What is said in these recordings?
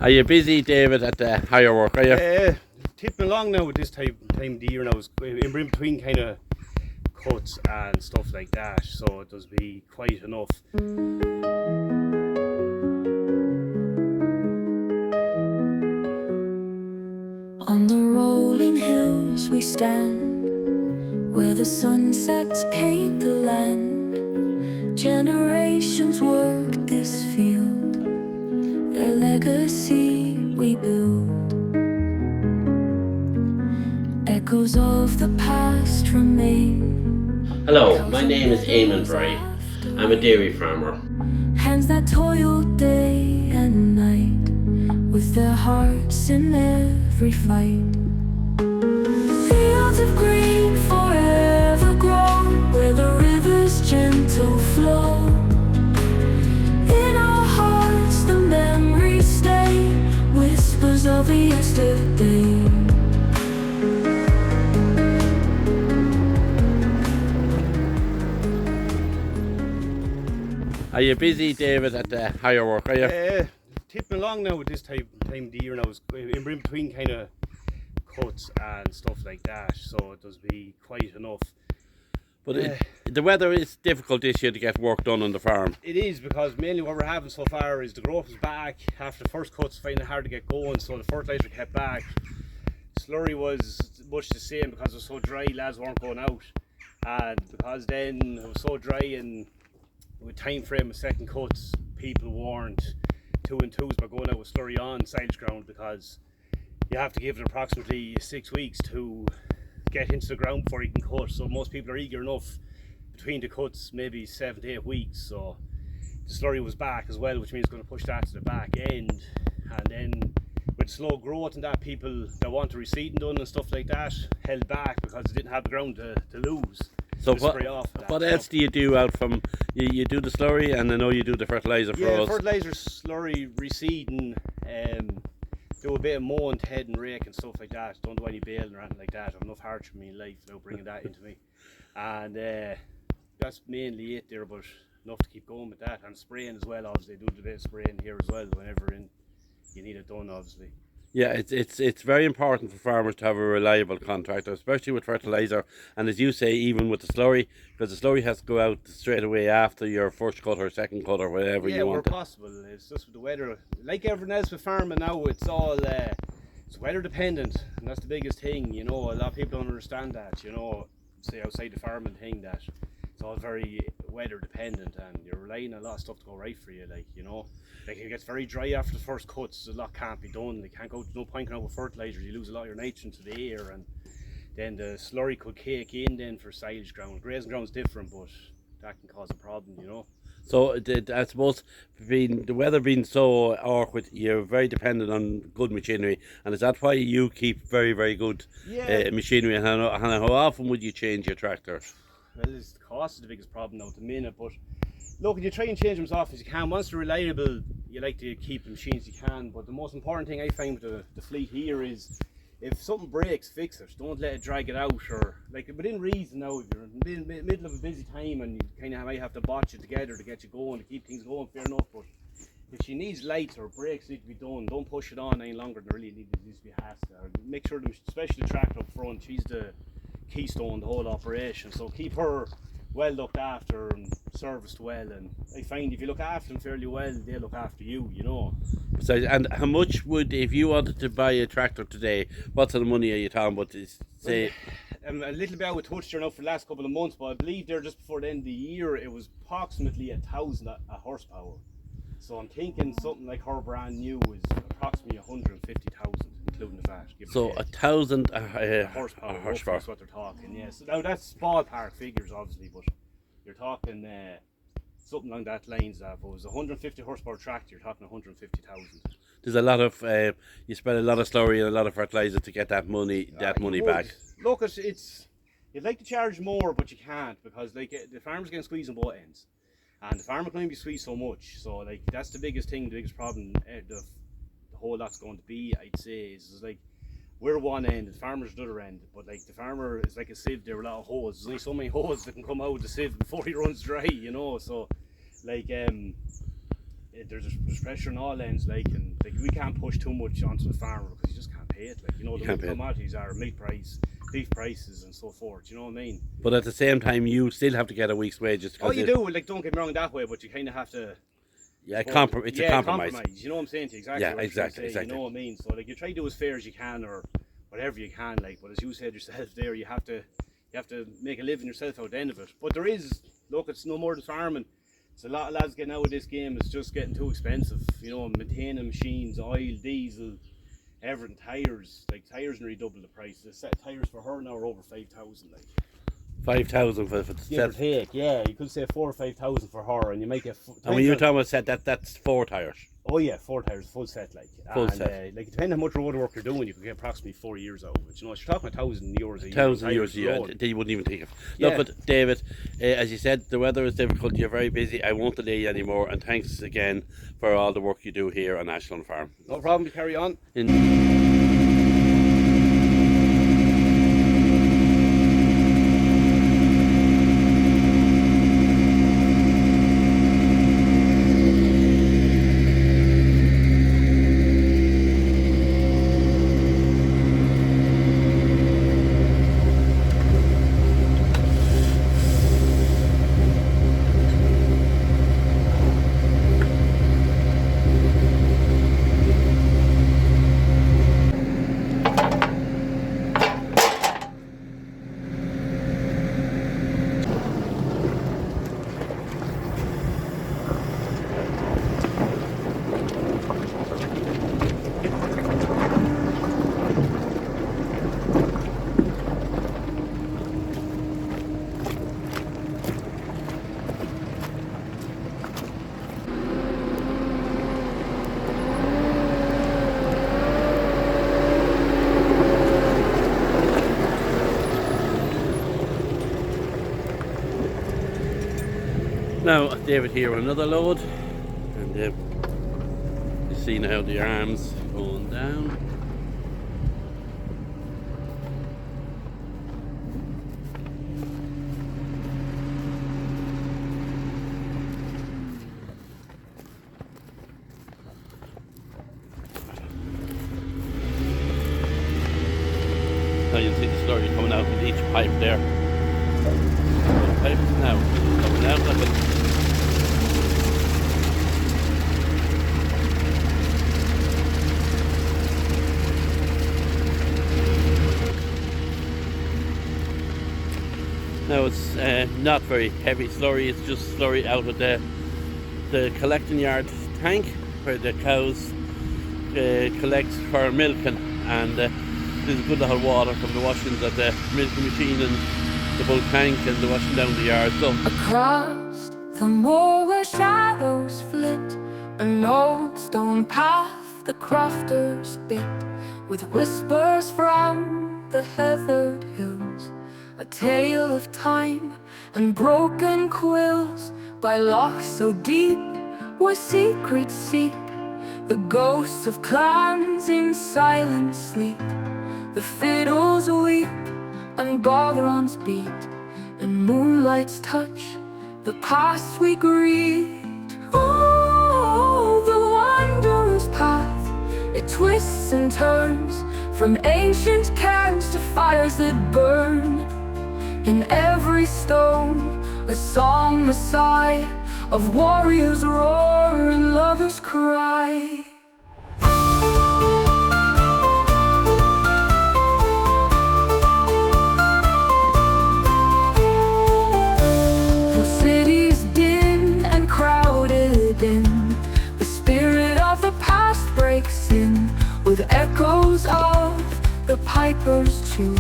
Are you busy, David, at the higher work, are you? Tipping along now with this time of the year now. It's in between kind of cuts and stuff like that, so it does be quite enough. On the rolling hills we stand, where the sunsets paint the land. Generations work this field, their legacy we build. Echoes of the past remain. Hello, my name is Eamon Bray. I'm a dairy farmer. Hands that toil day and night, with their hearts in every fight. Fields of green forever grown, where the river's gentle flow. In our hearts the memories stay, whispers of a yesterday. Are you busy, David, at the higher work, are you? Tipping along now with this time of the year now. It's in between kind of cuts and stuff like that, so it does be quite enough. But the weather is difficult this year to get work done on the farm. It is, because mainly what we're having so far is the growth is back after the first cuts, finding it hard to get going, so the fertiliser kept back. Slurry was much the same because it was so dry, lads weren't going out, and because then it was so dry and with time frame of second cuts, people weren't 2 and 2s by going out with slurry on silage ground, because you have to give it approximately 6 weeks to get into the ground before you can cut. So most people are eager enough between the cuts, maybe 7 to 8 weeks. So the slurry was back as well, which means it's going to push that to the back end. And then with slow growth and that, people that want the reseeding done and stuff like that held back because they didn't have the ground to lose. So what else do you do out from, you do the slurry, and I know you do the fertiliser for us? Yeah, fertiliser, slurry, reseeding, do a bit of mowing, head and rake and stuff like that. Don't do any baling or anything like that. I have enough hardship in my life without bringing that into me. And that's mainly it there, but enough to keep going with that. And spraying as well, obviously. Do a bit of spraying here as well whenever you need it done, obviously. Yeah, it's very important for farmers to have a reliable contractor, especially with fertiliser, and as you say, even with the slurry, because the slurry has to go out straight away after your first cut or second cut or whatever you want. Yeah, where possible. It's just with the weather, like everything else with farming now, it's all it's weather dependent, and that's the biggest thing. You know, a lot of people don't understand that. You know, say outside the farming thing, that it's all very weather dependent, and you're relying on a lot of stuff to go right for you. Like, you know, like it gets very dry after the first cuts, a lot can't be done. They can't go, no point going out with fertiliser, you lose a lot of your nitrogen to the air, and then the slurry could cake in then for silage ground. Grazing ground is different, but that can cause a problem, you know. So I suppose the weather being so awkward, you're very dependent on good machinery, and is that why you keep very, very good machinery? And how often would you change your tractor? Well, the cost is the biggest problem now at the minute, but look, you try and change them as often as you can. Once they're reliable, you like to keep the machines you can, but the most important thing I find with the fleet here is, if something breaks, fix it. Don't let it drag it out, or like within reason. Now, if you're in the middle of a busy time and you kind of might have to botch it together to get you going, to keep things going, fair enough, but if she needs lights or brakes need to be done, don't push it on any longer than really needs to be hassled. Or make sure, especially the tractor up front, she's the keystone, the whole operation, so keep her well looked after and serviced well, and I find if you look after them fairly well, they look after you, you know. So, and how much would, if you wanted to buy a tractor today, what sort of money are you talking about? Say, well, a little bit out of touch there now for the last couple of months, but I believe there just before the end of the year it was approximately 1,000 a horsepower. So I'm thinking something like her brand new is approximately 150,000, including the VAT. So 1,000 horsepower. That's what they're talking. Yes. Now that's ballpark figures, obviously, but you're talking something along that lines. If it was a 150 horsepower tractor, you're talking 150,000. There's a lot of you spend a lot of slurry and a lot of fertiliser to get that money back. Look, it's you'd like to charge more, but you can't, because like the farmers getting squeezed on both ends. And the farmer can only be squeezed so much, so like that's the biggest thing, the biggest problem the whole lot's going to be, I'd say, is like we're one end, the farmer's the other end, but like the farmer is like a sieve there with a lot of hose. There's only so many hoses that can come out of the sieve before he runs dry, you know. So like there's pressure on all ends, like, and like we can't push too much onto the farmer because you just can't pay it. Like, you know, the way commodities are, meat price, beef prices, and so forth. You know what I mean? But at the same time, you still have to get a week's wages. Oh, you do. Like, don't get me wrong that way, but you kind of have to. Yeah, it's a compromise. You know what I'm saying to you? Exactly. Yeah, exactly. You know what I mean? So like, you try to do as fair as you can, or whatever you can. Like, but as you said yourself there, you have to make a living yourself out the end of it. But there is, look, it's no more than farming. It's a lot of lads getting out of this game. It's just getting too expensive. You know, maintaining machines, oil, diesel, everything, tires. Like, tires nearly double the price. The set tires for her now are over 5,000. Like. 5,000 for the set. Take, yeah, you could say 4,000 or 5,000 for her, and you make it. And when you're talking about set, that's 4 tires. Oh yeah, 4 tires, full set, like. Full set. Like, depending on how much road work you're doing, you could get approximately 4 years out of it. You know, if you're talking €1,000 a year. €1,000 a year, you wouldn't even think of. Yeah. Look, but David, as you said, the weather is difficult. You're very busy. I won't delay you anymore, and thanks again for all the work you do here on Ashlawn Farm. No problem. You carry on. Now, David here with another load, and you see now the arms going down. Now you can see the slurry coming out with each pipe there. Pipe now coming out like a Now it's not very heavy slurry, it's just slurry out of the collecting yard tank where the cows collect for milking, and there's good little water from the washings of the milking machine and the bulk tank and the washing down the yard. So across the moor where shadows flit, an old stone path the crofters bit, with whispers from the heathered hills, a tale of time and broken quills, by lochs so deep where secrets seep, the ghosts of clans in silent sleep. The fiddles weep and boggrons beat, and moonlights touch the past we greet. Oh, the wanderer's path, it twists and turns from ancient cairns to fires that burn. In every stone, a song, a sigh, of warriors' roar and lovers' cry. The city's din and crowded in, the spirit of the past breaks in, with echoes of the piper's tune.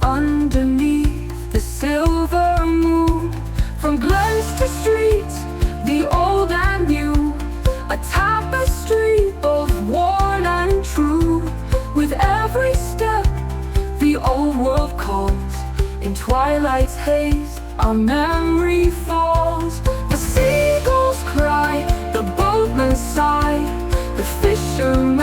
Underneath the silver moon, from glens to streets, the old and new, a tapestry both worn and true. With every step, the old world calls. In twilight's haze, our memory falls. The seagulls cry, the boatmen sigh, the fishermen